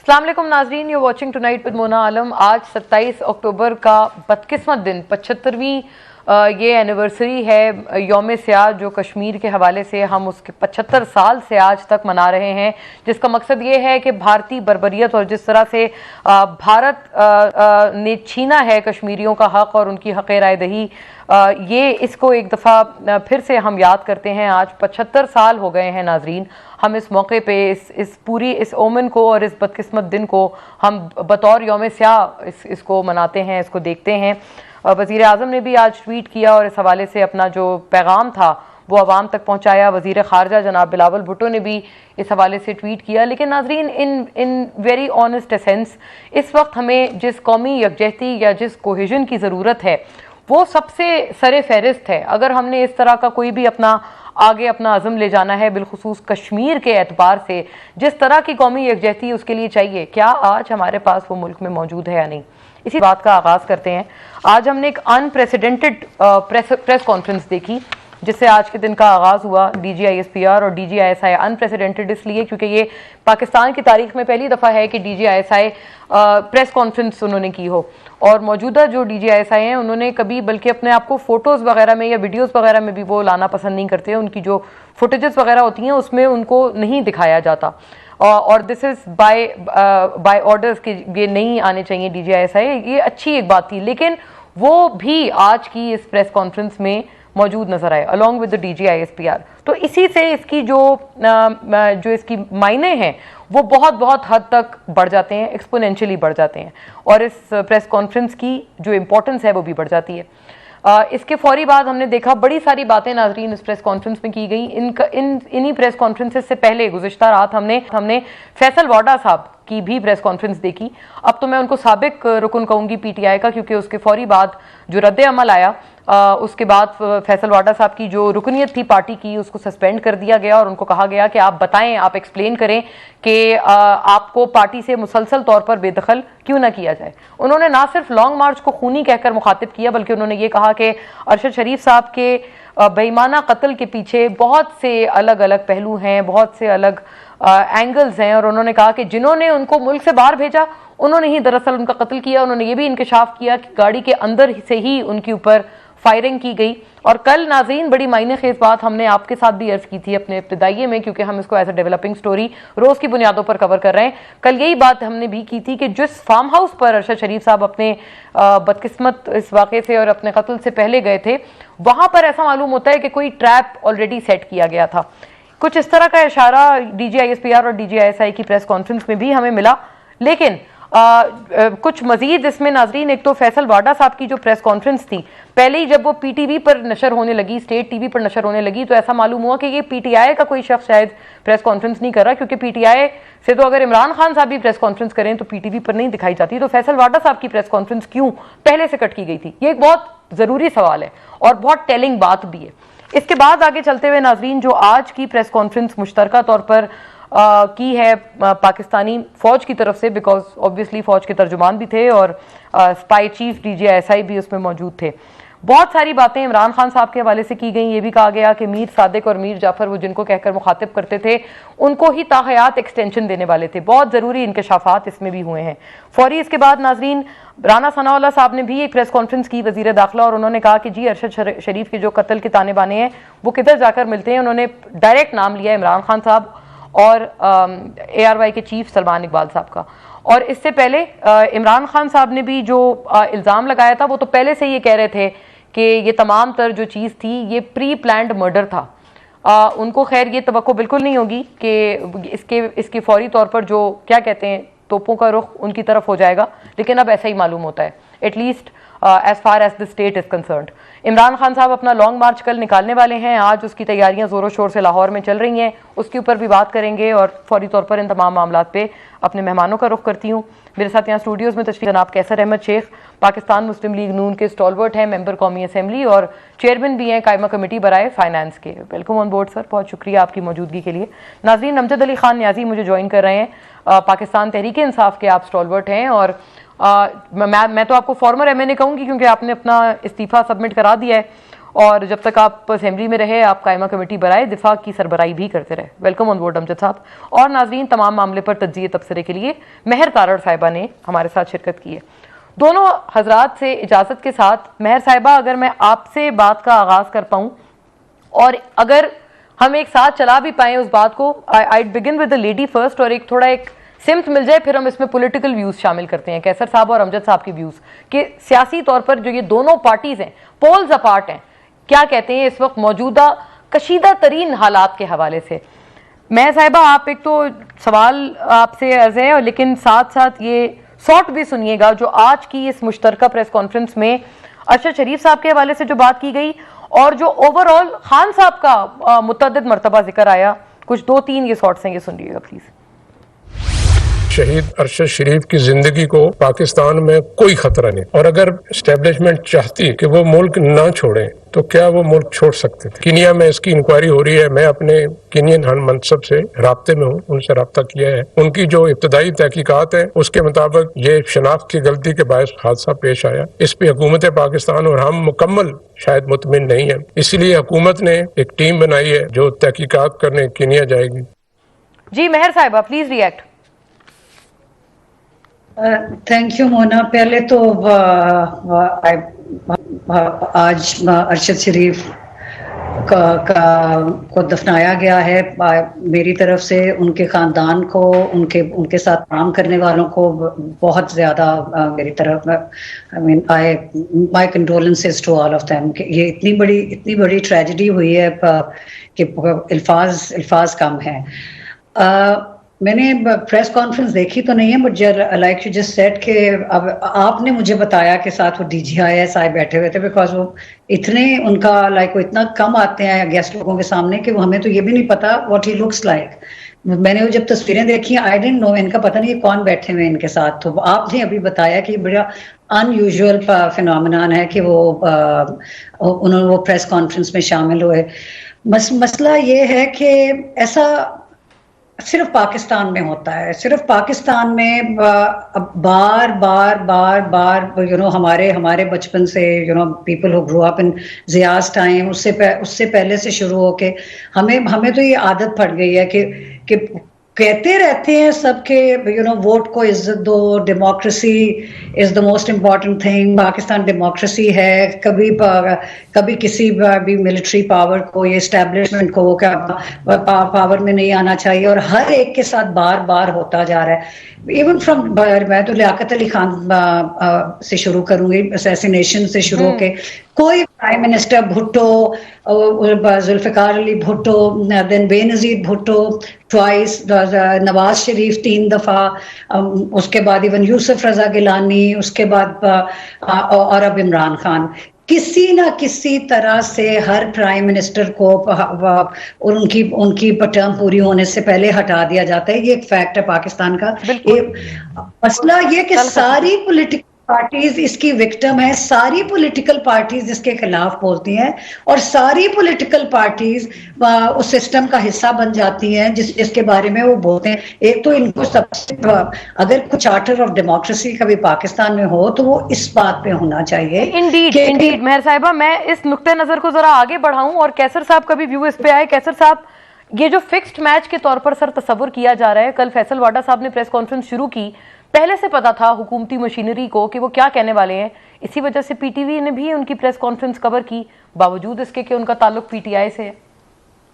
अस्सलाम वालेकुम नाजरीन, you watching tonight with Mona Alam. आज 27 अक्टूबर का बदकिस्मत दिन, 75वीं ये एनिवर्सरी है यौम स्याह, जो कश्मीर के हवाले से हम उसके 75 साल से आज तक मना रहे हैं, जिसका मकसद ये है कि भारतीय बर्बरियत और जिस तरह से भारत ने छीना है कश्मीरियों का हक़ और उनकी हक़ राय दही, ये इसको एक दफ़ा फिर से हम याद करते हैं। आज 75 साल हो गए हैं नाजरीन। हम इस मौके पे इस ओमन को और इस बदकिस्मत दिन को हम बतौर यौम स्याह इसको मनाते हैं, इसको देखते हैं। वज़ीर आज़म ने भी आज ट्वीट किया और इस हवाले से अपना जो पैगाम था वो आवाम तक पहुँचाया। वज़ीर ख़ारजा जनाब बिलावल भुट्टो ने भी इस हवाले से ट्वीट किया। लेकिन नाजरीन, इन वेरी ऑनेस्ट एसेंस, इस वक्त हमें जिस कौमी यकजहती या जिस कोहेजन की ज़रूरत है वो सबसे सरे फहरिस्त है। अगर हमने इस तरह का कोई भी आगे अपना अज़म ले जाना है, बिलखुसूस कश्मीर के एतबार से जिस तरह की कौमी यकजहती उसके लिए चाहिए, क्या आज हमारे पास वो मुल्क में मौजूद है या नहीं, इसी बात का आगाज़ करते हैं। आज हमने एक अनप्रेसिडेंटेड प्रेस कॉन्फ्रेंस देखी जिससे आज के दिन का आगाज़ हुआ। DGISPR और DGISI अनप्रेसिडेंटेड इसलिए क्योंकि ये पाकिस्तान की तारीख में पहली दफ़ा है कि DGISI प्रेस कॉन्फ्रेंस उन्होंने की हो। और मौजूदा जो DGISI हैं उन्होंने कभी बल्कि अपने आप को फ़ोटोज़ वगैरह में या वीडियोज़ वगैरह में भी वो लाना पसंद नहीं करते। उनकी जो फुटेजेस वगैरह होती हैं उसमें उनको नहीं दिखाया जाता और दिस इज़ बाय ऑर्डर्स कि ये नहीं आने चाहिए DGISI। ये अच्छी एक बात थी, लेकिन वो भी आज की इस प्रेस कॉन्फ्रेंस में मौजूद नजर आए अलॉन्ग विद द DGISPR। तो इसी से इसकी जो इसकी मायने हैं वो बहुत हद तक बढ़ जाते हैं, एक्सपोनेंशियली बढ़ जाते हैं, और इस प्रेस कॉन्फ्रेंस की जो इम्पोर्टेंस है वो भी बढ़ जाती है। इसके फौरी बाद हमने देखा बड़ी सारी बातें नाजरीन इस प्रेस कॉन्फ्रेंस में की गई। इन्हीं प्रेस कॉन्फ्रेंसेस से पहले गुज़िश्ता रात हमने फैसल वाडा साहब की भी प्रेस कॉन्फ्रेंस देखी। अब तो मैं उनको साबिक रुकन कहूँगी PTI का, क्योंकि उसके फौरी बाद जो रद्द अमल आया उसके बाद फैसल वाडा साहब की जो रुकनियत थी पार्टी की उसको सस्पेंड कर दिया गया और उनको कहा गया कि आप बताएं, आप एक्सप्लेन करें कि आपको पार्टी से मुसलसल तौर पर बेदखल क्यों ना किया जाए। उन्होंने ना सिर्फ लॉन्ग मार्च को खूनी कहकर मुखातिब किया, बल्कि उन्होंने ये कहा कि अरशद शरीफ साहब के बेईमाना कत्ल के पीछे बहुत से अलग अलग पहलू हैं, बहुत से अलग एंगल्स हैं, और उन्होंने कहा कि जिन्होंने उनको मुल्क से बाहर भेजा उन्होंने ही दरअसल उनका कत्ल किया। उन्होंने ये भी इंकशाफ किया कि गाड़ी के अंदर से ही उनके ऊपर फायरिंग की गई। और कल नाज़रीन बड़ी मायने खेज बात हमने आपके साथ भी अर्ज की थी अपने इब्तिदाइये में, क्योंकि हम इसको एज अ डेवलपिंग स्टोरी रोज़ की बुनियादों पर कवर कर रहे हैं। कल यही बात हमने भी की थी कि जिस फार्म हाउस पर अरशद शरीफ साहब अपने बदकिस्मत इस वाक़े से और अपने कत्ल से पहले गए थे, वहाँ पर ऐसा मालूम होता है कि कोई ट्रैप ऑलरेडी सेट किया गया था। कुछ इस तरह का इशारा DGISPR और DGISI की प्रेस कॉन्फ्रेंस में भी हमें मिला। लेकिन कुछ मजीद इसमें नाजरीन, एक तो फैसल वाडा साहब की जो प्रेस कॉन्फ्रेंस थी, पहले ही जब वो PTV पर नशर होने लगी, स्टेट TV पर नशर होने लगी, तो ऐसा मालूम हुआ कि ये PTI का कोई शख्स शायद प्रेस कॉन्फ्रेंस नहीं कर रहा, क्योंकि PTI से तो अगर इमरान खान साहब भी प्रेस कॉन्फ्रेंस करें तो PTV पर नहीं दिखाई जाती, तो फैसल वाडा साहब की प्रेस कॉन्फ्रेंस क्यों पहले से कट की गई थी? ये एक बहुत ज़रूरी सवाल है और बहुत टेलिंग बात भी है। इसके बाद आगे चलते हुए नाजरीन, जो आज की प्रेस कॉन्फ्रेंस मुश्तरका तौर पर की है पाकिस्तानी फ़ौज की तरफ से, बिकॉज ऑब्वियसली फ़ौज के तर्जुमान भी थे और स्पाई चीफ DGISI भी उसमें मौजूद थे। बहुत सारी बातें इमरान खान साहब के हवाले से की गई। ये भी कहा गया कि मीर सादिक और मीर जाफ़र, वो जिनको कहकर मुखातिब करते थे, उनको ही ताहयात एक्सटेंशन देने वाले थे। बहुत ज़रूरी इंकशाफात इसमें भी हुए हैं। फौरी इसके बाद नाजरीन, राना सनाउल्लाह साहब ने भी एक प्रेस कॉन्फ्रेंस की, वज़ीर दाखिला, और उन्होंने कहा कि जी अरशद शरीफ के जो कत्ल के ताने बाने हैं वो किधर जाकर मिलते हैं। उन्होंने डायरेक्ट नाम लिया इमरान खान साहब और ARY के चीफ सलमान इकबाल साहब का। और इससे पहले इमरान खान साहब ने भी जो इल्ज़ाम लगाया था, वो तो पहले से ये कह रहे थे कि ये तमाम तर जो चीज़ थी ये प्री प्लान्ड मर्डर था। उनको खैर ये तवक्को बिल्कुल नहीं होगी कि इसके फौरी तौर पर जो क्या कहते हैं तोपों का रुख उनकी तरफ हो जाएगा, लेकिन अब ऐसा ही मालूम होता है, at least as far as the state is concerned. Imran Khan साहब अपना लॉन्ग मार्च कल निकालने वाले हैं। आज उसकी तैयारियां ज़ोरों शोर से लाहौर में चल रही हैं, उसके ऊपर भी बात करेंगे और फौरी तौर पर इन तमाम मामलात पे अपने मेहमानों का रुख करती हूँ। मेरे साथ यहाँ स्टूडियोज़ में तशरीफ जनाब कैसर अहमद शेख, पाकिस्तान मुस्लिम लीग नून के स्टॉलवर्ट हैं, मेंबर कौमी असम्बली और चेयरमैन भी हैं कायमा कमेटी बराए फाइनेंस के। वेलकम ऑन बोर्ड सर, बहुत शुक्रिया आपकी मौजूदगी के लिए। नाज़रीन, अमजद अली खान न्याजी मुझे ज्वाइन कर रहे हैं, पाकिस्तान तहरीक इंसाफ के आप स्टॉलवर्ट हैं, और मैं तो आपको फॉर्मर MNA कहूँगी क्योंकि आपने अपना इस्तीफ़ा सबमिट करा दिया है। और जब तक आप असेंबली में रहे आप कायमा कमेटी बनाए, दिफा की सरबराही भी करते रहे। वेलकम ऑन बोर्ड अमजद साहब। और नाजरीन, तमाम मामले पर तज्जिए तबसरे के लिए महर तारड़ साहिबा ने हमारे साथ शिरकत की है। दोनों हजरात से इजाज़त के साथ, महर साहिबा, अगर मैं आपसे बात का आगाज़ कर पाऊँ और अगर हम एक साथ चला भी पाएँ उस बात को, I begin with the lady first, और एक थोड़ा एक सिमत मिल जाए, फिर हम इसमें पॉलिटिकल व्यूज़ शामिल करते हैं, कैसर साहब और अमजद साहब के व्यूज़ कि सियासी तौर पर जो ये दोनों पार्टीज़ हैं, पोल्स अपार्ट हैं, क्या कहते हैं इस वक्त मौजूदा कशीदा तरीन हालात के हवाले से। मैं साहिबा, आप एक तो सवाल आपसे अर्ज है, लेकिन साथ साथ ये शॉर्ट भी सुनिएगा जो आज की इस मुश्तरका प्रेस कॉन्फ्रेंस में अरशद शरीफ साहब के हवाले से जो बात की गई और जो ओवरऑल खान साहब का मुतअद्दिद मरतबा जिक्र आया, कुछ 2-3 ये शॉर्ट्स हैं, ये सुनिएगा प्लीज। शहीद अरशद शरीफ की जिंदगी को पाकिस्तान में कोई खतरा नहीं, और अगर एस्टेब्लिशमेंट चाहती कि वो मुल्क ना छोड़े तो क्या वो मुल्क छोड़ सकते थे। किनिया में इसकी इंक्वायरी हो रही है, मैं अपने कीनियन हम मनसब से राब्ते में हूँ, उनसे रब्ता किया है। उनकी जो इब्तदाई तहकीकात है उसके मुताबिक ये शनाख्त की गलती के बायस हादसा पेश आया। इस पे हुकूमत पाकिस्तान और हम मुकम्मल शायद मुतमिन नहीं है, इसलिए हुकूमत ने एक टीम बनाई है जो तहकीकात करने किनिया जाएगी। जी महर साहिबा, please react. Thank you Mona. पहले तो आज अरशद शरीफ को दफनाया गया है। मेरी तरफ से उनके ख़ानदान को, उनके साथ काम करने वालों को बहुत ज़्यादा मेरी तरफ, I mean my condolences to all of them. ये इतनी बड़ी ट्रेजेडी हुई है कि अल्फाज कम है। मैंने प्रेस कॉन्फ्रेंस देखी तो नहीं है, but like you just said कि अब आपने मुझे बताया कि साथ वो DGIS आए बैठे हुए थे, बिकॉज वो इतने उनका वो इतना कम आते हैं गेस्ट लोगों के सामने कि वो हमें तो ये भी नहीं पता व्हाट ही लुक्स लाइक। मैंने वो जब तस्वीरें देखी, आई डिडंट नो, इनका पता नहीं कौन बैठे हुए इनके साथ। तो आपने अभी बताया कि बड़ा अनयूजुअल फिनोमिनन है कि वो उन्होंने वो प्रेस कॉन्फ्रेंस में शामिल हुए। मसला ये है कि ऐसा सिर्फ पाकिस्तान में होता है, सिर्फ पाकिस्तान में बार बार हमारे बचपन से people who grow up in Zia's time, उससे पहले से शुरू होके हमें तो ये आदत पड़ गई है कि कहते रहते हैं सबके वोट को इज्जत दो, democracy is the most important thing, Pakistan democracy है, कभी किसी भी मिलिट्री पावर को, ये इस्टेब्लिशमेंट को क्या पावर में नहीं आना चाहिए, और हर एक के साथ बार बार होता जा रहा है। इवन फ्रॉम, मैं तो लियाकत अली खान से शुरू करूंगी, असैसिनेशन से शुरू होके कोई prime minister, Bhutto, Zulfikar Ali Bhutto, then Benazir Bhutto twice, Nawaz Sharif 3 दफा, उसके बाद इवन यूसुफ रजा गिलानी, उसके बाद और अब इमरान खान। किसी ना किसी तरह से हर प्राइम मिनिस्टर को और उनकी टर्म पूरी होने से पहले हटा दिया जाता है। ये एक फैक्ट है पाकिस्तान का। मसला ये कि सारी पॉलिटिकल पार्टीज इसकी विक्टिम है, सारी पॉलिटिकल पार्टीज इसके खिलाफ बोलती हैं, और सारी पॉलिटिकल पार्टीज उस सिस्टम का हिस्सा बन जाती हैं जिसके बारे में वो बोलते हैं। एक तो इनको सबसे, अगर कुछ चार्टर ऑफ डेमोक्रेसी कभी पाकिस्तान में हो तो वो इस बात पे होना चाहिए। इंडीड महर साहिबा, मैं इस नुक्ते नजर को जरा आगे बढ़ाऊं और कैसर साहब का भी व्यू इस पे आए। कैसर साहब, ये जो फिक्स्ड मैच के तौर पर सर तस्वुर किया जा रहा है, कल फैसल वाडा साहब ने प्रेस कॉन्फ्रेंस शुरू की, पहले से पता था हुकूमती मशीनरी को कि वो क्या कहने वाले हैं, इसी वजह से PTV ने भी उनकी प्रेस कॉन्फ्रेंस कवर की, बावजूद इसके कि उनका ताल्लुक PTI से है।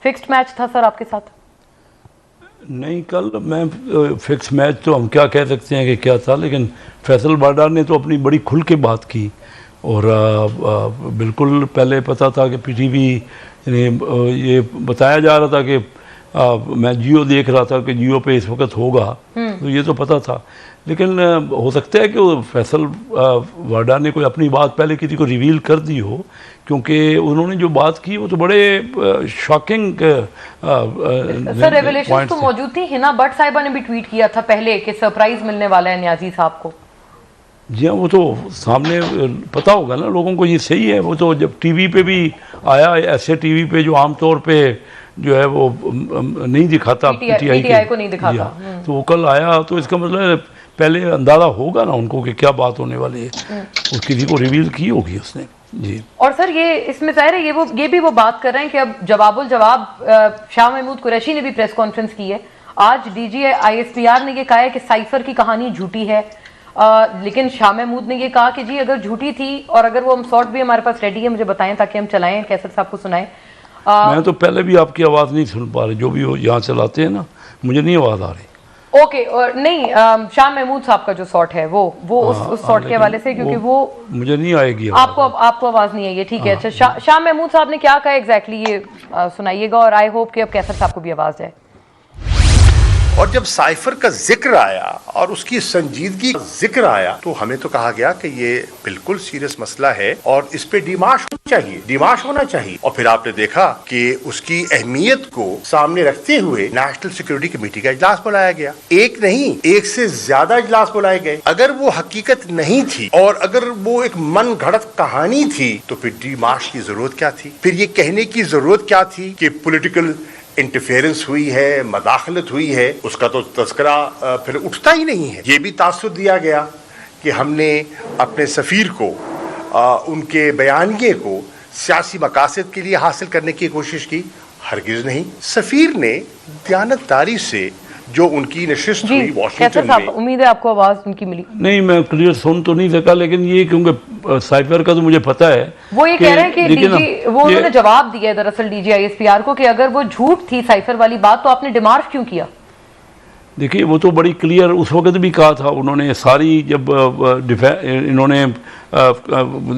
फिक्स्ड मैच था सर आपके साथ? नहीं, कल मैं फिक्स मैच तो हम क्या कह सकते हैं कि क्या था, लेकिन फैसल वाडा ने तो अपनी बड़ी खुल के बात की, और बिल्कुल पहले पता था कि PTV ये बताया जा रहा था कि मैं जियो देख रहा था कि जियो पे इस वक्त होगा, तो ये तो पता था। लेकिन हो सकता है कि वो फैसल वाडा ने कोई अपनी बात पहले किसी को रिवील कर दी हो, क्योंकि उन्होंने जो बात की वो तो बड़े शॉकिंग सर रेवलेशंस तो मौजूद थी। हिना भट्ट साहिबा ने भी ट्वीट किया था पहले कि सरप्राइज मिलने वाला है न्याजी साहब को। जी हाँ, वो तो सामने पता होगा ना लोगों को, ये सही है। वो तो जब टीवी पे भी आया, ऐसे टीवी पे जो आमतौर पे जो है वो नहीं दिखाता, PTI को नहीं दिखाता, तो वो कल आया, तो इसका मतलब पहले अंदाज़ा होगा ना उनको कि क्या बात होने वाली है, और किसी को रिवील की होगी उसने। जी। और सर ये इसमें जाहिर है ये भी वो बात कर रहे हैं कि अब जवाबुल जवाब शाह महमूद कुरैशी ने भी प्रेस कॉन्फ्रेंस की है। आज डीजी आईएसपीआर ने ये कहा है कि साइफर की कहानी झूठी है, लेकिन शाह महमूद ने ये कहा कि जी अगर झूठी थी और अगर वो हम शॉर्ट भी हमारे पास रेडी है मुझे बताएं ताकि हम चलाएं, कैसर साहब को सुनाएं। मैं तो पहले भी आपकी आवाज़ नहीं सुन पा रही, जो भी वो यहाँ चलाते हैं ना, मुझे नहीं आवाज़ आ रही। ओके, और नहीं शाह महमूद साहब का जो शॉट है वो उस शॉट के हवाले से, क्योंकि वो मुझे नहीं आएगी आपको आवाज नहीं आई है, ठीक है। अच्छा, शाह महमूद साहब ने क्या कहा एग्जैक्टली ये सुनाइएगा, और आई होप कि अब कैसर साहब को भी आवाज जाए। और जब साइफर का जिक्र आया और उसकी संजीदगी का जिक्र आया तो हमें तो कहा गया कि ये बिल्कुल सीरियस मसला है और इस पे डिमाश होना चाहिए। और फिर आपने देखा कि उसकी अहमियत को सामने रखते हुए नेशनल सिक्योरिटी कमेटी का इजलास बुलाया गया। एक नहीं, एक से ज्यादा इजलास बुलाए गए। अगर वो हकीकत नहीं थी और अगर वो एक मन घड़त कहानी थी तो फिर डिमाश की जरूरत क्या थी? फिर ये कहने की जरूरत क्या थी कि पॉलिटिकल इंटरफेरेंस हुई है, मदाखलत हुई है? उसका तो तस्करा फिर उठता ही नहीं है। ये भी तासुर दिया गया कि हमने अपने सफीर को उनके बयानिए को सियासी मकासद के लिए हासिल करने की कोशिश की। हरगिज नहीं। सफीर ने दयानतदारी से जो उनकी नशिस्त हुई वाशिंगटन में, उम्मीद है आपको आवाज उनकी मिली। नहीं, मैं क्लियर सुन तो नहीं सका, लेकिन ये क्योंकि साइफर का तो मुझे पता है। वो ये कह रहे हैं कि डीजी उन्होंने जवाब दिया है दरअसल डीजी आईएसपीआर को कि अगर वो झूठ थी साइफर वाली बात तो आपने डिमार्श क्यों किया? देखिए, वो तो बड़ी क्लियर उस वक्त भी कहा था उन्होंने। सारी जब इन्होंने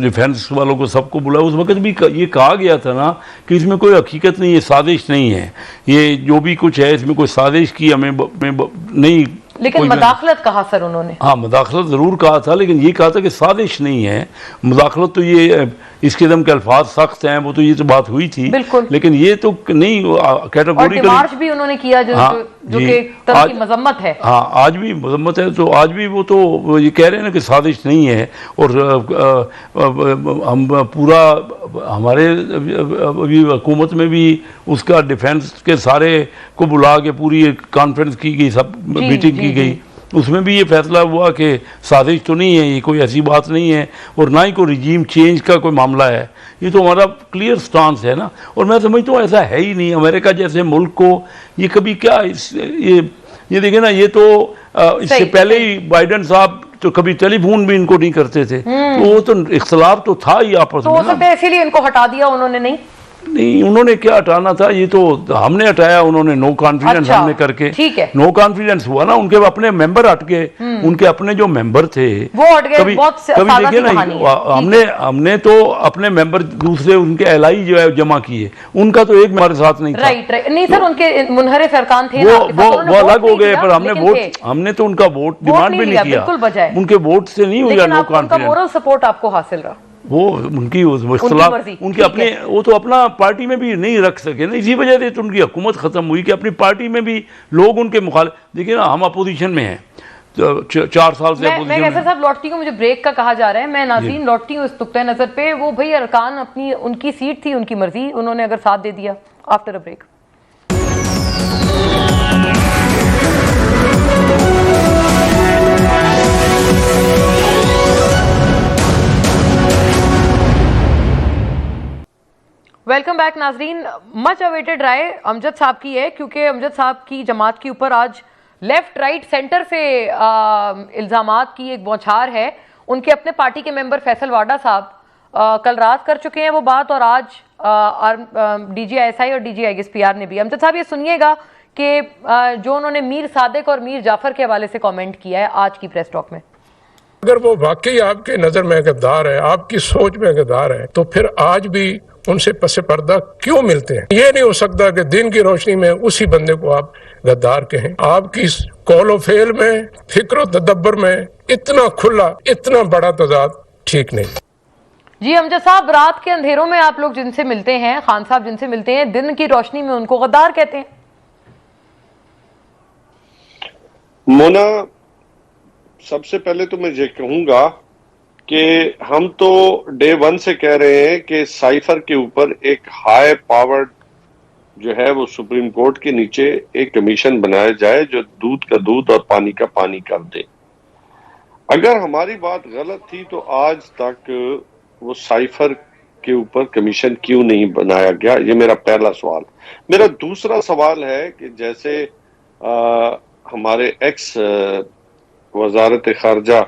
डिफेंस वालों को सबको बुलाया, उस वक्त भी ये कहा गया था ना कि इसमें कोई हकीकत नहीं है, साजिश नहीं है, ये जो भी कुछ है इसमें कोई साजिश की हमें नहीं। लेकिन मदाखलत कहा सर उन्होंने। हाँ, मदाखलत ज़रूर कहा था, लेकिन ये कहा था कि साजिश नहीं है। मदाखलत तो ये इस किस्म के अल्फाज सख्त हैं, वो तो ये तो बात हुई थी, लेकिन ये तो नहीं कैटेगोरिकली। मार्च भी उन्होंने किया जो कि तरह की मजम्मत है। हाँ, आज भी मजम्मत है, तो आज भी वो तो ये कह रहे हैं ना कि साजिश नहीं है। और हम पूरा हमारे अभी हुकूमत में भी उसका डिफेंस के सारे को बुला के पूरी कॉन्फ्रेंस की गई, सब मीटिंग की गई। उसमें भी ये फैसला हुआ कि साजिश तो नहीं है, ये कोई ऐसी बात नहीं है और ना ही कोई रिजीम चेंज का कोई मामला है। ये तो हमारा क्लियर स्टांस है ना। और मैं समझता हूँ ऐसा है ही नहीं। अमेरिका जैसे मुल्क को ये कभी क्या ये देखिए ना, ये तो इससे पहले ही बाइडेन साहब तो कभी टेलीफोन भी इनको नहीं करते थे, तो वो तो इख्तलाफ तो था ही आपस में। तो हो सकता है इसीलिए इनको हटा दिया उन्होंने। नहीं, उन्होंने क्या हटाना था, ये तो हमने हटाया। उन्होंने नो कॉन्फिडेंस हमने करके, ठीक है, नो कॉन्फिडेंस हुआ ना। उनके अपने मेंबर हट गए, उनके अपने जो मेंबर थे वो हट गए। कभी देखिए ना, हमने तो अपने मेंबर दूसरे उनके एलआई जो है जमा किए, उनका तो एक हमारे साथ नहीं था। राइट, नहीं सर, उनके मुनहरिफ अरकान थे, वो अलग हो गए, पर हमने तो उनका वोट डिमांड भी नहीं किया। उनके वोट से नहीं हुआ नो कॉन्फिडेंस। मोरल सपोर्ट आपको हासिल रहा, वो उनकी उनके अपने, वो तो अपना पार्टी में भी नहीं रख सके ना। इसी वजह से तो उनकी हुकूमत खत्म हुई कि अपनी पार्टी में भी लोग उनके मुखालिफ। देखिए ना, हम अपोजिशन में हैं, 4 साल से मैं कैसे साहब लौटती हूँ, मुझे ब्रेक का कहा जा रहा है, मैं नाज़रीन लौटती हूँ इस नुक्ते नजर पे। वो भाई अरकान अपनी, उनकी सीट थी, उनकी मर्जी, उन्होंने अगर साथ दे दिया। After a break. Welcome back नाजरीन। मच अवेटेड राय अमजद साहब की है, क्योंकि अमजद साहब की जमात के ऊपर आज लेफ्ट राइट सेंटर से इल्ज़ामात की एक बौछार है। उनके अपने पार्टी के मेंबर फैसल वाडा साहब कल रात कर चुके हैं वो बात, और आज DGISI और DGISPR ने भी। अमजद साहब ये सुनिएगा कि जो उन्होंने मीर सादिक और मीर जाफर के हवाले से कमेंट किया है आज की प्रेस टॉक में। अगर वो वाकई आपके नजर में गद्दार है, आपकी सोच में गद्दार है, तो फिर आज भी उनसे पसे पर्दा क्यों मिलते हैं? ये नहीं हो सकता कि दिन की रोशनी में उसी बंदे को आप गद्दार कहें। आपकी कौलो फेल में, फिक्र तदब्बर में इतना खुला, इतना बड़ा तजाद ठीक नहीं। जी अमजद साहब, रात के अंधेरों में आप लोग जिनसे मिलते हैं, खान साहब जिनसे मिलते हैं, दिन की रोशनी में उनको गद्दार कहते हैं। मोना, सबसे पहले तो मैं ये कहूंगा कि हम तो डे 1 से कह रहे हैं कि साइफर के ऊपर एक हाई पावर्ड जो है वो सुप्रीम कोर्ट के नीचे एक कमीशन बनाया जाए जो दूध का दूध और पानी का पानी कर दे। अगर हमारी बात गलत थी तो आज तक वो साइफर के ऊपर कमीशन क्यों नहीं बनाया गया, ये मेरा पहला सवाल। मेरा दूसरा सवाल है कि जैसे हमारे एक्स वजारत खारजा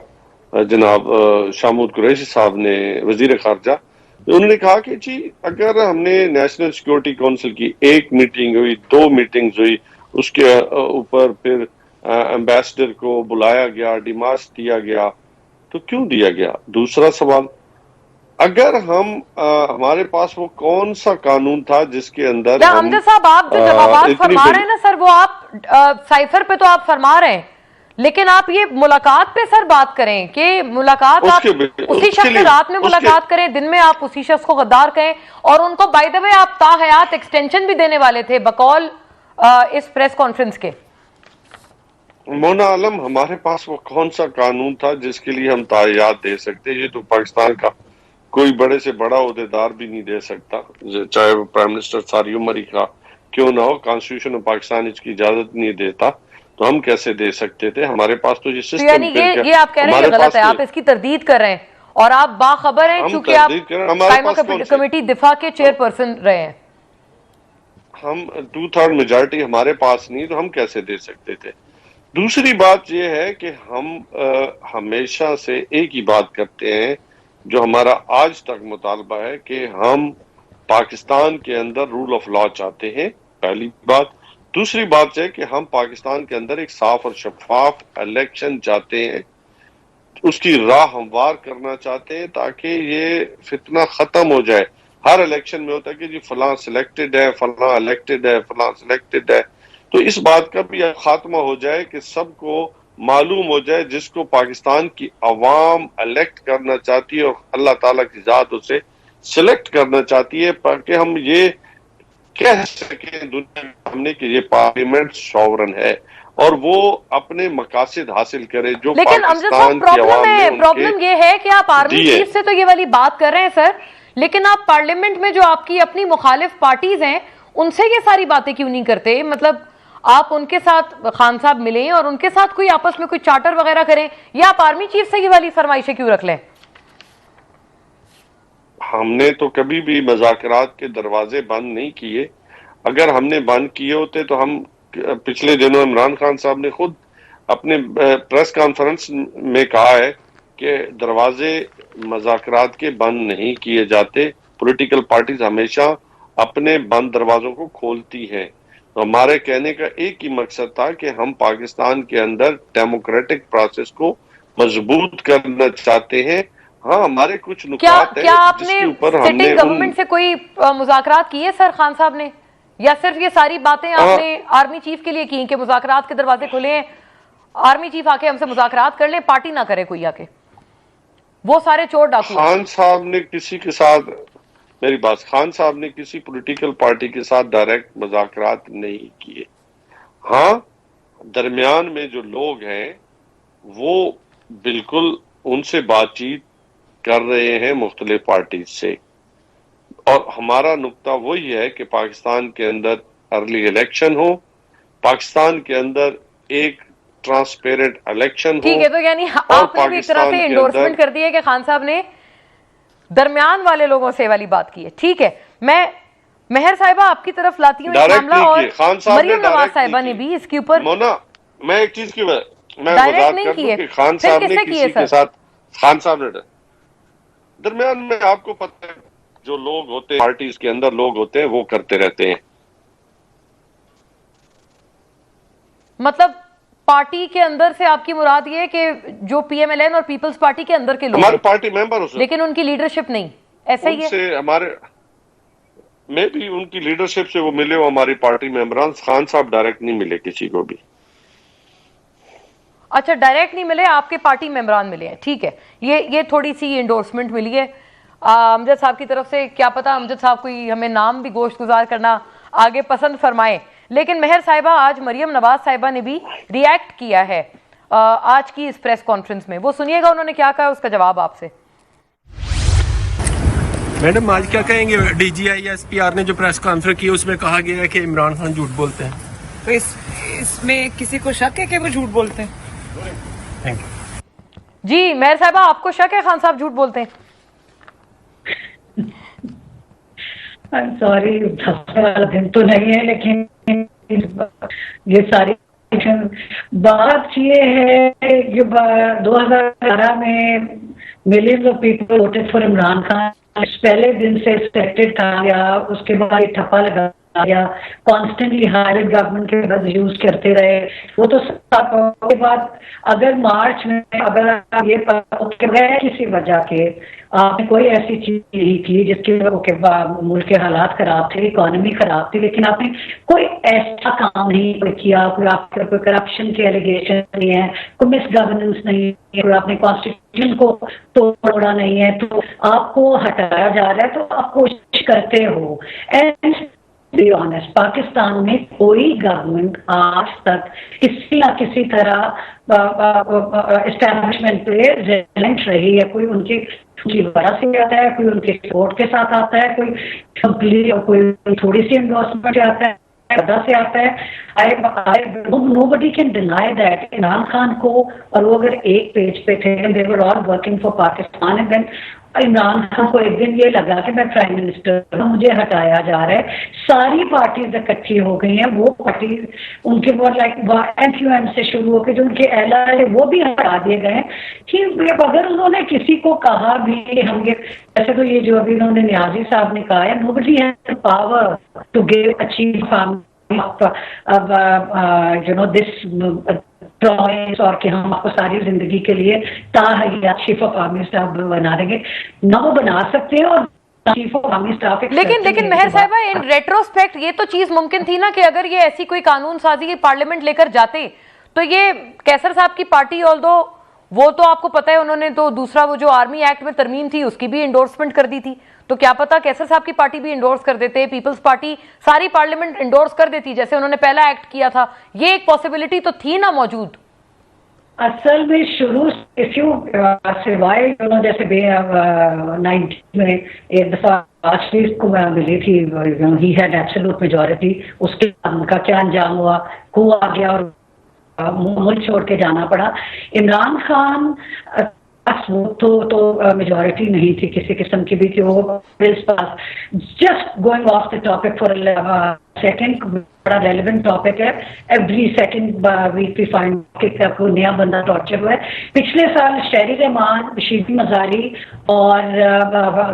जनाब शामूद कुरैशी साहब ने, वजीर खारजा, उन्होंने कहा कि जी अगर हमने नेशनल सिक्योरिटी काउंसिल की एक मीटिंग हुई, 2 मीटिंग्स हुई, उसके ऊपर फिर एम्बेसडर को बुलाया गया, डिमांड दिया गया, तो क्यों दिया गया? दूसरा सवाल, अगर हम हमारे पास वो कौन सा कानून था जिसके अंदर या अमजद साहब आप जो जवाब फरमा रहे हैं ना सर, वो आप साइफर पे तो आप फरमा रहे हैं, लेकिन आप ये मुलाकात पे सर बात करें कि मुलाकात आप उसी शख्स से रात में मुलाकात करें, दिन में आप उसी शख्स को गद्दार कहें, और उनको बाय द वे आप ताहयात एक्सटेंशन भी देने वाले थे बकौल इस प्रेस कॉन्फ्रेंस के। मोना आलम, हमारे पास वो कौन सा कानून था जिसके लिए हम ताहयात दे सकते? ये तो पाकिस्तान का कोई बड़े से बड़ा ओहदेदार भी नहीं दे सकता, चाहे वो प्राइम मिनिस्टर सारी उम्र ही का क्यों ना हो। कॉन्स्टिट्यूशन ऑफ पाकिस्तान इसकी इजाजत नहीं देता, तो हम कैसे दे सकते थे? हमारे पास तो ये सिस्टम, यानी ये आप कह रहे हैं गलत है, आप इसकी तरदीद कर रहे हैं, और आप बाखबर हैं क्योंकि आप कायमा कमेटी दिफा के चेयरपर्सन रहे हैं। हम 2/3 मेजॉरिटी हमारे पास नहीं, तो हम कैसे दे सकते थे? दूसरी बात यह है कि हम हमेशा से एक ही बात करते हैं, जो हमारा आज तक मुतालबा है कि हम पाकिस्तान के अंदर रूल ऑफ लॉ चाहते हैं, पहली बात। दूसरी बात है कि हम पाकिस्तान के अंदर एक साफ और शफाफ इलेक्शन चाहते हैं, उसकी राह हमवार करना चाहते हैं, ताकि ये फितना खत्म हो जाए। हर इलेक्शन में होता है कि जी फलां सिलेक्टेड है, फलां इलेक्टेड है, फलां सिलेक्टेड है, तो इस बात का भी खात्मा हो जाए कि सबको मालूम हो जाए जिसको पाकिस्तान की अवाम इलेक्ट करना चाहती है और अल्लाह ताला की जात उसे सिलेक्ट करना चाहती है, ताकि हम ये कह सकें दुनिया में हमने कि ये पार्लियामेंट सॉवरन है और वो अपने मकासद हासिल करे जो लेकिन पाकिस्तान की प्रॉब्लम ये है कि आप आर्मी चीफ से तो ये वाली बात कर रहे हैं सर, लेकिन आप पार्लियामेंट में जो आपकी अपनी मुखालिफ पार्टीज हैं उनसे ये सारी बातें क्यों नहीं करते? मतलब आप उनके साथ खान साहब मिलें और उनके साथ कोई आपस में कोई चार्टर वगैरह करें, या आप आर्मी चीफ से ये वाली फरमाइशें क्यों रख लें? हमने तो कभी भी मुज़ाकरात के दरवाजे बंद नहीं किए। अगर हमने बंद किए होते तो हम पिछले दिनों इमरान खान साहब ने खुद अपने प्रेस कॉन्फ्रेंस में कहा है कि दरवाजे मुज़ाकरात के बंद नहीं किए जाते, पॉलिटिकल पार्टीज हमेशा अपने बंद दरवाजों को खोलती हैं। तो हमारे कहने का एक ही मकसद था कि हम पाकिस्तान के अंदर डेमोक्रेटिक प्रोसेस को मजबूत करना चाहते हैं। हाँ, हमारे कुछ नुकात क्या आपने सिटिंग गवर्नमेंट से कोई मुज़ाकरात किए सर खान साहब ने, या सिर्फ ये सारी बातें आपने आर्मी चीफ के लिए की कि मुज़ाकरात के दरवाजे खुले हैं, आर्मी चीफ आके हमसे मुज़ाकरात कर ले, पार्टी ना करे कोई आके? वो सारे चोर डाकू। खान साहब ने किसी के साथ, मेरी बात, खान साहब ने किसी पॉलिटिकल पार्टी के साथ डायरेक्ट मुज़ाकरात नहीं किए। हाँ, दरमियान में जो लोग हैं वो बिल्कुल उनसे बातचीत कर रहे हैं मुख्तलिफ पार्टी से, और हमारा नुक्ता वही है कि पाकिस्तान के अंदर अर्ली इलेक्शन हो, पाकिस्तान के अंदर एक ट्रांसपेरेंट इलेक्शन हो। ठीक है, तो यानी आपने भी एक तरह से एंडोर्समेंट कर दी है कि खान साहब ने दरमियान वाले लोगों से वाली बात की है। ठीक है, मैं मेहर साहिबा आपकी तरफ लाती हूँ मामला, और मरियम नवाज साहिबा ने भी इसके ऊपर। मोना, मैं एक चीज की मैं डायरेक्ट नहीं किए, खान साहब ने किसी के साथ, खान साहब ने दरमियान में, आपको पता है जो लोग होते हैं पार्टीज के अंदर, लोग होते हैं वो करते रहते हैं। मतलब पार्टी के अंदर से आपकी मुराद ये है कि जो पीएमएलएन और पीपल्स पार्टी के अंदर के लोग हमारे पार्टी मेंबर हो, लेकिन उनकी लीडरशिप नहीं, ऐसा ही है? हमारे में भी उनकी लीडरशिप से वो मिले हो, हमारी पार्टी मेंबरान। खान साहब डायरेक्ट नहीं मिले किसी को भी। अच्छा, डायरेक्ट नहीं मिले, आपके पार्टी मेंबरान मिले हैं। ठीक है, ये थोड़ी सी एंडोर्समेंट मिली है अमजद साहब की तरफ से। क्या पता अमजद साहब कोई हमें नाम भी गोश्त गुजार करना आगे पसंद फरमाए। लेकिन मेहर साहिबा, आज मरियम नवाज साहिबा ने भी रिएक्ट किया है आज की इस प्रेस कॉन्फ्रेंस में। वो सुनिएगा उन्होंने क्या कहा, उसका जवाब आपसे। मैडम, आज क्या कहेंगे? डीजीआई एसपीआर ने जो प्रेस कॉन्फ्रेंस की उसमें कहा गया है कि इमरान खान झूठ बोलते हैं, तो इसमें किसी को शक है कि वो झूठ बोलते हैं? Thank you. जी मेहर साहिबा, आपको शक है खान साहब झूठ बोलते हैं? सॉरी, हंसने वाला दिन तो नहीं है, लेकिन ये सारी बात ये है कि 2011 में millions of people voted for Imran Khan. पहले दिन से एक्सपेक्टेड था, या उसके बाद ये ठप्पा लगा या कॉन्स्टेंटली हायरड गवर्नमेंट के बस यूज करते रहे, वो तो के बाद अगर मार्च में अगर ये गए किसी वजह के आपने कोई ऐसी चीज नहीं की जिसकी वजह के मुल्क के हालात खराब थे, इकोनॉमी खराब थी, लेकिन आपने कोई ऐसा काम नहीं किया, कोई आपका कोई करप्शन के एलिगेशन नहीं है, कोई मिस गवर्नेंस नहीं है, कोई आपने कॉन्स्टिट्यूशन को तोड़ा नहीं है, तो आपको हटाया जा रहा है, तो आप कोशिश करते हो। एंड बी ऑनेस्ट, पाकिस्तान में कोई गवर्नमेंट आज तक किसी ना किसी तरह एस्टैब्लिशमेंट पे रेजिलेंट रही है। कोई उनकी वजह से आता है, कोई उनके सपोर्ट के साथ आता है, कोई कंप्लीट, कोई थोड़ी सी एंडोर्समेंट से आता है, से आता है। Nobody can deny that Imran Khan को, और वो अगर एक पेज पे थे, they were all working for Pakistan, and then Imran Khan को एक दिन ये लगा कि मैं प्राइम मिनिस्टर हूँ, मुझे हटाया जा रहा है। सारी पार्टीज इकट्ठी हो गई हैं, वो पार्टी उनके बहुत लाइक एमक्यूएम से शुरू होकर जो उनके एला है वो भी हटा दिए गए कि अगर उन्होंने किसी को कहा भी हम ये, ऐसे तो ये जो अभी उन्होंने न्याजी साहब ने कहा है, nobody has the power to give a chief this promise, और कि हम आपको सारी जिंदगी के लिए ताहयात चीफ ऑफ आर्मी स्टाफ बना देंगे, ना वो बना सकते हैं। और चीफ ऑफ आर्मी स्टाफ लेकिन मेहर साहिबा, इन रेट्रोस्पेक्ट ये तो चीज मुमकिन थी ना कि अगर ये ऐसी कोई कानून साजी पार्लियामेंट लेकर जाते तो ये कैसर साहब की पार्टी, ऑल्दो वो तो आपको पता है उन्होंने तो दूसरा वो जो आर्मी एक्ट में तरमीम थी उसकी भी इंडोर्समेंट कर दी थी, तो क्या पता कैसर साहब की पार्टी भी इंडोर्स कर देते, पीपल्स पार्टी सारी पार्लियामेंट इंडोर्स कर देती जैसे उन्होंने पहला एक्ट किया था। ये एक पॉसिबिलिटी तो थी ना मौजूद। असल में शुरू सिवाय जैसे 90 में एक दफा आशीष को मिली थी, ही हैड एब्सोल्यूट मेजॉरिटी, उसके उनका क्या अंजाम हुआ, coup आ गया और मुल्क छोड़ के जाना पड़ा। इमरान खान वो तो मेजॉरिटी नहीं थी किसी किस्म की भी, कि वो bills pass. Just going off the topic for second, बड़ा रेलेवेंट टॉपिक है। Every second week we find कि कोई नया बंदा टॉर्चर हुआ है। पिछले साल शहरी रहमान, शीबी मजारी और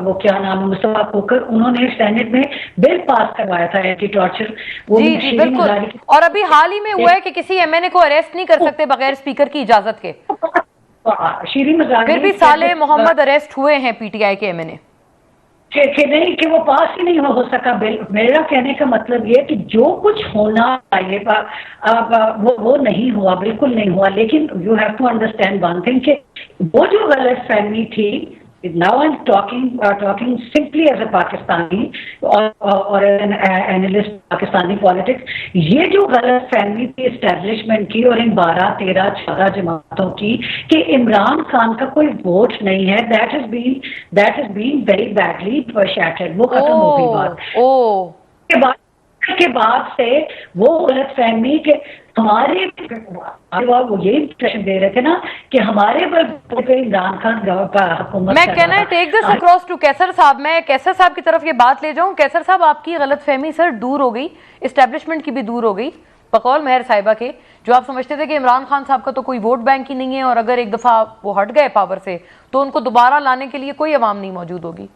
वो क्या नाम है, मुस्तफा खोकर, उन्होंने सेनेट में बिल पास करवाया था एंटी टॉर्चर। वो जी बिल्कुल, और अभी हाल ही में हुआ है कि किसी एमएनए को अरेस्ट नहीं कर सकते बगैर स्पीकर की इजाजत के। फिर भी साले मोहम्मद अरेस्ट हुए हैं पीटीआई के एमएनए कि नहीं, कि वो पास ही नहीं हो सका बिल। मेरा कहने का मतलब ये कि जो कुछ होना चाहिए वो नहीं हुआ, बिल्कुल नहीं हुआ। लेकिन you have to understand one thing कि वो जो गलतफहमी थी, now I'm talking simply as a Pakistani और an analyst पाकिस्तानी पॉलिटिक्स, ये जो गलत फहमी थी एस्टेब्लिशमेंट की और इन 12, 13, 14 जमातों की कि इमरान खान का कोई वोट नहीं है, that has been very badly shattered। वो खत्म हो गई बात। के बाद से वो गलत फहमी के हमारे वो ये इंप्रेशन दे रहे थे ना कि हमारे पे इमरान खान हुकूमत। मैं कहना है टेक दिस अक्रॉस टू कैसर साहब। मैं कैसर साहब की तरफ ये बात ले जाऊं। कैसर साहब, आपकी गलतफहमी सर दूर हो गई, एस्टेब्लिशमेंट की भी दूर हो गई, बकौल मेहर साहिबा के, जो आप समझते थे कि इमरान खान साहब का तो कोई वोट बैंक ही नहीं है और अगर एक दफा वो हट गए पावर से तो उनको दोबारा लाने के लिए कोई अवाम नहीं मौजूद होगी।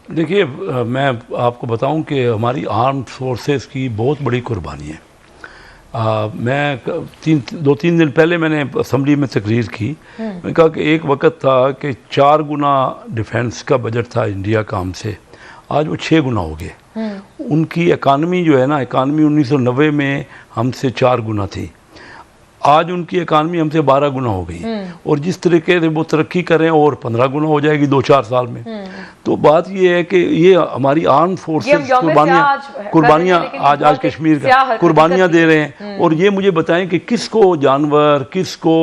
देखिए, मैं आपको बताऊं कि हमारी आर्म्ड फोर्सेस की बहुत बड़ी कुर्बानी है। मैं 2-3 दिन पहले मैंने असम्बली में तकरीर की। मैंने कहा कि एक वक्त था कि 4 गुना डिफेंस का बजट था इंडिया का हमसे, आज वो 6 गुना हो गए। उनकी इकानमी जो है ना, इकानमी 1990 में हमसे 4 गुना थी, आज उनकी इकानमी हमसे 12 गुना हो गई। और जिस तरीके से वो तरक्की करें और 15 गुना हो जाएगी 2-4 साल में। तो बात ये है कि ये हमारी आर्म फोर्सेस कुर्बानियाँ आज कश्मीर का कुर्बानियाँ दे रहे हैं। और ये मुझे बताएं कि किसको जानवर, किसको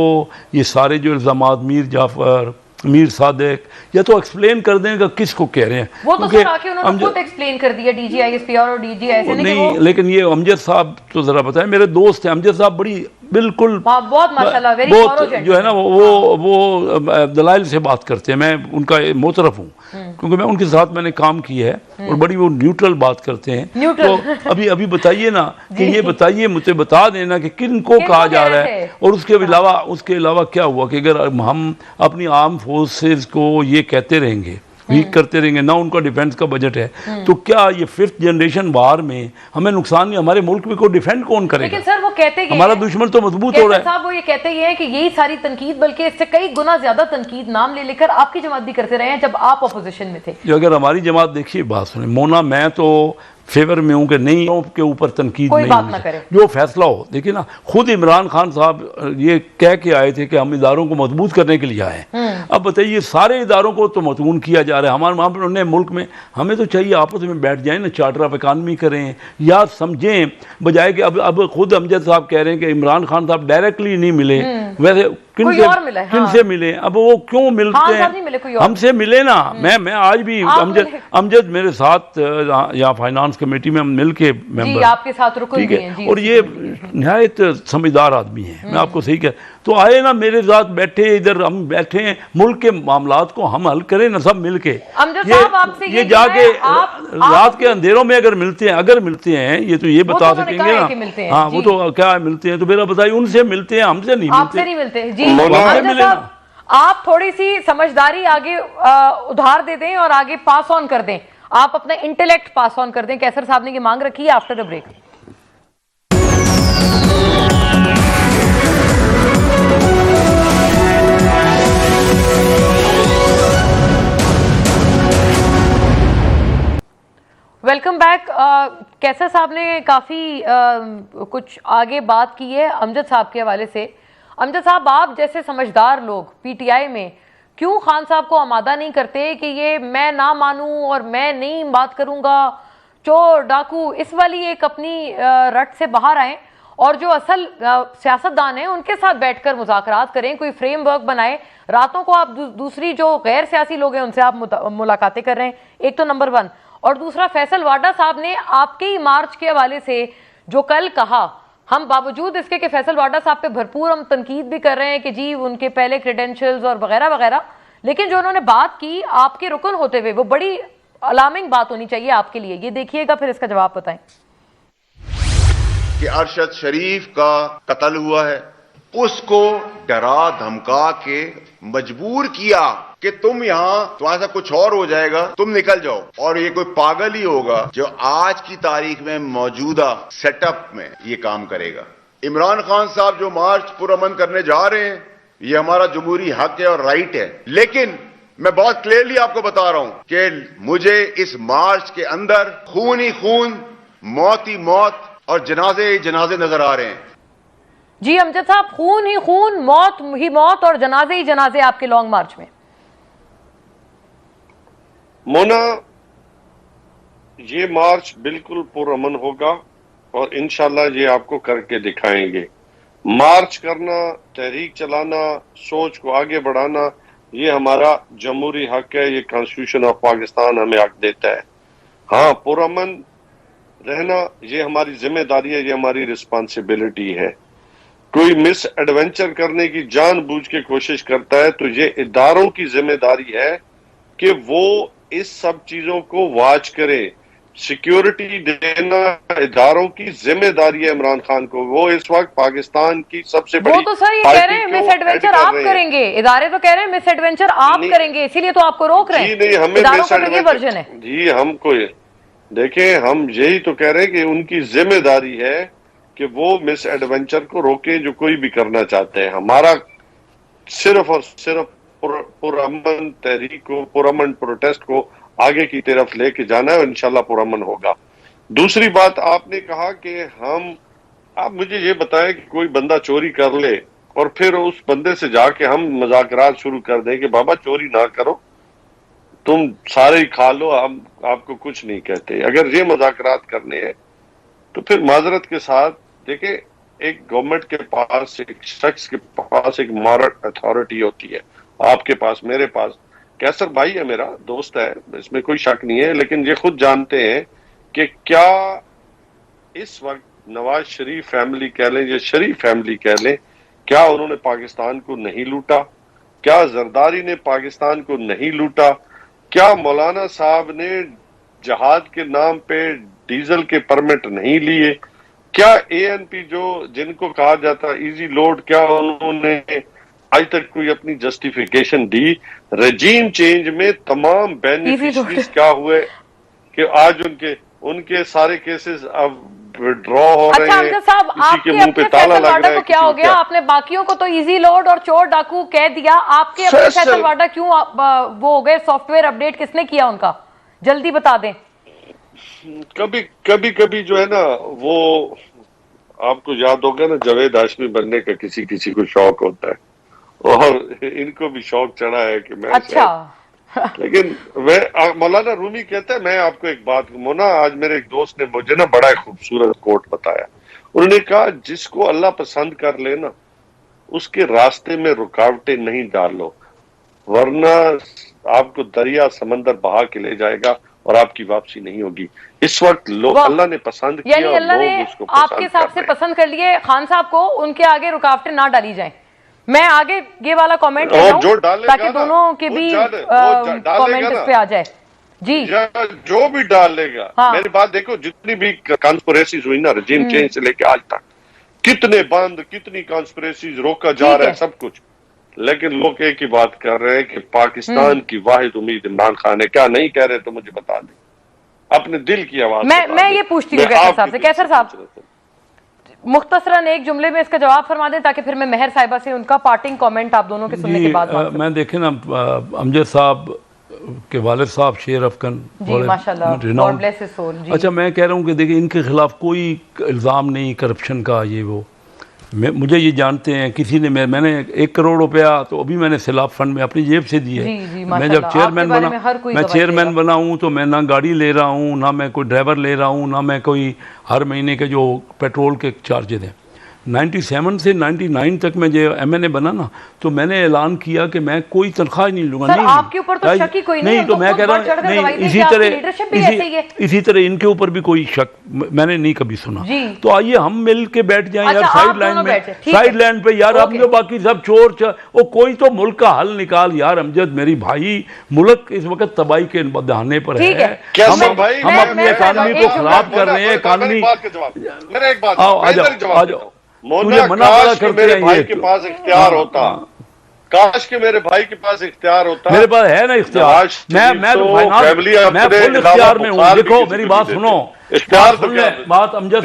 ये सारे जो इल्ज़ामात, मीर जाफर, मीर सादिक, या तो एक्सप्लेन कर दें कि किसको कह रहे हैं। वो तो सर आके उन्होंने खुद एक्सप्लेन कर दिया, डीजीआईएसपी और डीजीआई से नहीं। लेकिन ये अमजद साहब तो ज़रा बताएं, मेरे दोस्त हैं अमजद साहब, बड़ी बिल्कुल बहुत माशाल्लाह, वेरी बहुत थॉरो जो है ना वो दलाइल से बात करते हैं। मैं उनका मोतरफ हूँ क्योंकि मैं उनके साथ मैंने काम किया है और बड़ी वो न्यूट्रल बात करते हैं। न्यूट्रल। तो अभी बताइए ना कि ये बताइए, मुझे बता देना कि किनको कहा जा रहा है और उसके अलावा क्या हुआ कि अगर हम अपनी आर्म फोर्सेस को ये कहते रहेंगे, वीक करते रहेंगे, ना उनका डिफेंस का बजट है, तो क्या ये 5th जनरेशन वार में हमें नुकसान नहीं, हमारे मुल्क में को डिफेंड कौन करेगा? लेकिन सर वो कहते हैं हमारा दुश्मन तो मजबूत हो रहा है साहब, वो ये कहते ही है कि यही सारी तनकीद, बल्कि इससे कई गुना ज्यादा तनकीद नाम ले लेकर आपकी जमात भी करते रहे हैं जब आप अपोजिशन में थे। जो अगर हमारी जमात, देखिए बात सुने मोना, मैं तो फेवर में हूं कि नहीं के ऊपर तनकीद कोई नहीं बात होनी ना चाहिए। करे। जो फैसला हो, देखिए ना, खुद इमरान खान साहब ये कह के आए थे कि हम इदारों को मजबूत करने के लिए आए हैं। अब बताइए, सारे इदारों को तो मजबूत किया जा रहा है। हमारे वहाँ पर मुल्क में हमें तो चाहिए आपस में बैठ जाए ना, चार्टर ऑफ इकानमी करें या समझें, बजाय कि अब खुद अमजद साहब कह रहे हैं कि इमरान खान साहब डायरेक्टली नहीं मिले, वैसे किन से मिले? अब वो क्यों मिलते हैं? हमसे मिले ना। मैं आज भी अमजद मेरे साथ यहाँ फाइनेंस कमेटी में हम मिल के मेंबर, आपके साथ रुकन ठीक है, और ये निहायत समझदार आदमी है, मैं आपको सही कह, तो आए ना मेरे साथ बैठे, इधर हम बैठे हैं, मुल्क के मामलात को हम हल करें ना, सब मिलके। ये जाके रात के अंधेरों में अगर मिलते हैं ये तो ये बता सकेंगे ना। हाँ, वो तो क्या मिलते हैं, तो मेरा बताइए, उनसे मिलते हैं, हमसे नहीं मिलते। जी आप थोड़ी सी समझदारी आगे उधार दे दें और आगे पास ऑन कर दें, आप अपना इंटेलेक्ट पास ऑन कर दें। कैसर साहब ने ये मांग रखी है after the break. Welcome back. Qaiser साहब ने काफी कुछ आगे बात की है अमजद साहब के हवाले से। अमजद साहब, आप जैसे समझदार लोग पीटीआई में क्यों खान साहब को आमादा नहीं करते कि ये मैं ना मानूं और मैं नहीं बात करूंगा, चोर डाकू, इस वाली एक अपनी रट से बाहर आए और जो असल सियासतदान हैं उनके साथ बैठकर मुज़ाकरात करें, कोई फ्रेमवर्क बनाए। रातों को आप दूसरी जो गैर सियासी लोग हैं उनसे आप मुलाकातें कर रहे हैं, एक तो नंबर 1। और दूसरा, फैसल वाडा साहब ने आपके ही मार्च के हवाले से जो कल कहा, हम बावजूद इसके कि फैसल वाडा साहब पे भरपूर हम तनकीद भी कर रहे हैं कि जी उनके पहले क्रेडेंशियल्स और वगैरह वगैरह, लेकिन जो उन्होंने बात की आपके रुकन होते हुए, वो बड़ी अलार्मिंग बात होनी चाहिए आपके लिए। ये देखिएगा, फिर इसका जवाब बताएं। कि अरशद शरीफ का कत्ल हुआ है, उसको डरा धमका के मजबूर किया कि तुम यहां, तुम्हारे साथ कुछ और हो जाएगा, तुम निकल जाओ। और ये कोई पागल ही होगा जो आज की तारीख में मौजूदा सेटअप में ये काम करेगा। इमरान खान साहब जो मार्च पुरअमन करने जा रहे हैं, ये हमारा जमहूरी हक है और राइट है, लेकिन मैं बहुत क्लियरली आपको बता रहा हूं कि मुझे इस मार्च के अंदर खून ही खून, मौत ही मौत और जनाजे ही जनाजे नजर आ रहे हैं। जी अमजद साहब, खून ही खून, मौत ही मौत और जनाजे ही जनाजे आपके लॉन्ग मार्च में। मोना, ये मार्च बिल्कुल पुरअमन होगा और इंशाल्लाह ये आपको करके दिखाएंगे। मार्च करना, तहरीक चलाना, सोच को आगे बढ़ाना, ये हमारा जमहूरी हक है, ये कॉन्स्टिट्यूशन ऑफ पाकिस्तान हमें हक देता है। हाँ, पुरअमन रहना ये हमारी जिम्मेदारी है, ये हमारी रिस्पॉन्सिबिलिटी है। कोई मिस एडवेंचर करने की जानबूझ के कोशिश करता है तो ये इदारों की जिम्मेदारी है कि वो इस सब चीजों को वॉच करे। सिक्योरिटी देना इदारों की जिम्मेदारी है इमरान खान को। वो इस वक्त पाकिस्तान की सबसे बड़ी, वो तो सर ये कह रहे हैं मिस एडवेंचर आप करेंगे, इदारे तो कह रहे हैं मिस एडवेंचर आप करेंगे, इसीलिए तो आपको रोक रहे हैं। जी नहीं, हमें मिस वर्जन है जी, हमको देखें, हम यही तो कह रहे हैं कि उनकी जिम्मेदारी है कि वो मिस एडवेंचर को रोकें जो कोई भी करना चाहते हैं। हमारा सिर्फ और सिर्फ पुरअमन तहरीक को, पुरअमन प्रोटेस्ट को आगे की तरफ लेके जाना है और इंशाल्लाह पुरअमन होगा। दूसरी बात, आपने कहा कि आप मुझे ये बताएं कि कोई बंदा चोरी कर ले और फिर उस बंदे से जाके हम मुज़ाकरात शुरू कर दें कि बाबा चोरी ना करो, तुम सारे ही खा लो, हम आपको कुछ नहीं कहते। अगर ये मुज़ाकरात करने हैं तो फिर माजरत के साथ देखें, एक गवर्नमेंट के पास, एक शख्स के पास एक मॉरल अथॉरिटी होती है, आपके पास, मेरे पास। कैसर भाई है, मेरा दोस्त है, इसमें कोई शक नहीं है, लेकिन ये खुद जानते हैं कि क्या इस वक्त नवाज शरीफ फैमिली कह लें या शरीफ फैमिली कह लें, क्या उन्होंने पाकिस्तान को नहीं लूटा? क्या जरदारी ने पाकिस्तान को नहीं लूटा? क्या मौलाना साहब ने जहाद के नाम पे डीजल के परमिट नहीं लिए? क्या एएनपी जो जिनको कहा जाता इजी लोड, क्या उन्होंने आज तक कोई अपनी जस्टिफिकेशन दी? रजीम चेंज में तमाम बेनिफिशरीज क्या हुए कि आज उनके सारे केसेस अब विड्रॉ हो रहे अच्छा हैं। अमजद साहब, किसी के आपके मुंह पे अपने ताला फैसल लग वाडा रहा है, को क्या किसी हो गया? आपने बाकियों को तो इजी लोड और चोर डाकू कह दिया, आपके अपने फैसल- फैसल वाडा क्यों वो हो गए? सॉफ्टवेयर अपडेट किसने किया उनका? जल्दी बता दें। कभी जो है ना, वो आपको याद होगा ना, जावेद हाशमी बनने का किसी किसी को शौक होता है और इनको भी शौक चढ़ा है कि मैं अच्छा लेकिन मौलाना रूमी कहता है, मैं आपको एक बात, मोना आज मेरे एक दोस्त ने मुझे ना बड़ा खूबसूरत कोट बताया। उन्होंने कहा जिसको अल्लाह पसंद कर ले ना, उसके रास्ते में रुकावटें नहीं डालो, वरना आपको दरिया समंदर बहा के ले जाएगा और आपकी वापसी नहीं होगी। इस वक्त लोग अल्लाह ने पसंद किया यानी और अल्लाह ने लोग उसको आपके हिसाब से पसंद कर लिए खान साहब को, उनके आगे रुकावटें ना डाली जाएं। मैं आगे ये वाला कमेंट ले और जो डालेगा ताकि दोनों के भी कमेंट इस पे आ जाए। जी जो भी डालेगा। हाँ। मेरी बात देखो, जितनी भी कॉन्स्पिरेसीज हुई ना रजीम चेंज से लेके आज तक, कितने बंद, कितनी कॉन्स्पिरेसीज रोका जा रहा है, सब कुछ, लेकिन लोग एक ही बात कर रहे हैं कि पाकिस्तान की वाहिद उम्मीद इमरान खान है। क्या नहीं कह रहे तो मुझे बता दें, अपने दिल की आवाज। मैं ये पूछती हूँ कैसर साहब से। कैसर साहब, मुख्तसरन एक जुमले में इसका जवाब फरमा दें ताकि फिर मैं मेहर साहिबा से उनका पार्टिंग कमेंट आप दोनों के सुनने के बाद मैं देखे ना, अमजद साहब के वालिद साहब शेर अफगन, जी माशाल्लाह, गॉड ब्लेस हिज सोल। जी अच्छा, मैं कह रहा हूँ कि देखिए इनके खिलाफ कोई इल्ज़ाम नहीं करप्शन का, ये वो मुझे ये जानते हैं, किसी ने मैंने 1 करोड़ रुपया तो अभी मैंने सैलाब फंड में अपनी जेब से दिए। मैं जब चेयरमैन बना हूँ तो मैं ना गाड़ी ले रहा हूँ, ना मैं कोई ड्राइवर ले रहा हूँ, ना मैं कोई हर महीने के जो पेट्रोल के चार्जेज हैं। 97 से 99 तक मैं जो MNA बना ना, तो मैंने ऐलान किया कि मैं कोई तनख्वाह नहीं लूंगा। नहीं, आपके ऊपर तो शक ही कोई नहीं, तो मैं कह रहा हूँ नहीं, इसी तरह इनके ऊपर भी कोई शक मैंने नहीं कभी सुना। तो आइए हम मिल के बैठ जाएं यार, साइड लाइन पे यार। अब जो बाकी सब चोर वो कोई तो मुल्क का हल निकाल यार। अमजद मेरी भाई, मुल्क इस वक्त तबाही के बहाने पर है। हम अपनी इकानमी को खराब कर रहे हैं। इकानमी, आ जाओ, मुझे मना पड़ा करते हैं। भाई के पास इख्तियार होता, काश के मेरे भाई के पास इख्तियार होता। मेरे पास है ना इख्तियार, मैं फुल इख्तियार में हूँ। देखो मेरी बात सुनो, बात अमजद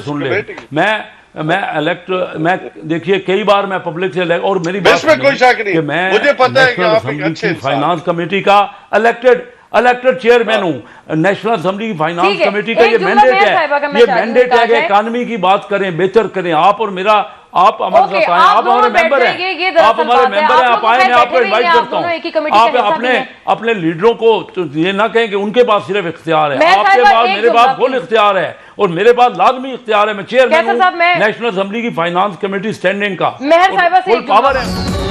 सुन ले। मैं देखिए कई बार मैं पब्लिक से और मेरी बात में कोई शक नहीं, मुझे पता है कि आप एक अच्छे फाइनेंस कमेटी का इलेक्टेड चेयरमैन हूँ। नेशनल असेंबली की फाइनेंस कमेटी का ये मैंडेट है कि इकानमी की बात करें, बेहतर करें। आप और मेरा, आप हमारे साथ आए, आप हमारे मेंबर हैं, आप हमारे मेंबर हैं, आप आए, मैं आपको इनवाइट करता हूँ। आप अपने लीडरों को तो ये ना कहें कि उनके पास सिर्फ इख्तियार है, आपके पास, मेरे पास फुल इख्तियार है और मेरे पास लाजमी इख्तियार है। मैं चेयरमैन हूँ नेशनल असेंबली की फाइनेंस कमेटी स्टैंडिंग का, मेहर साहिबा से फुल पावर है।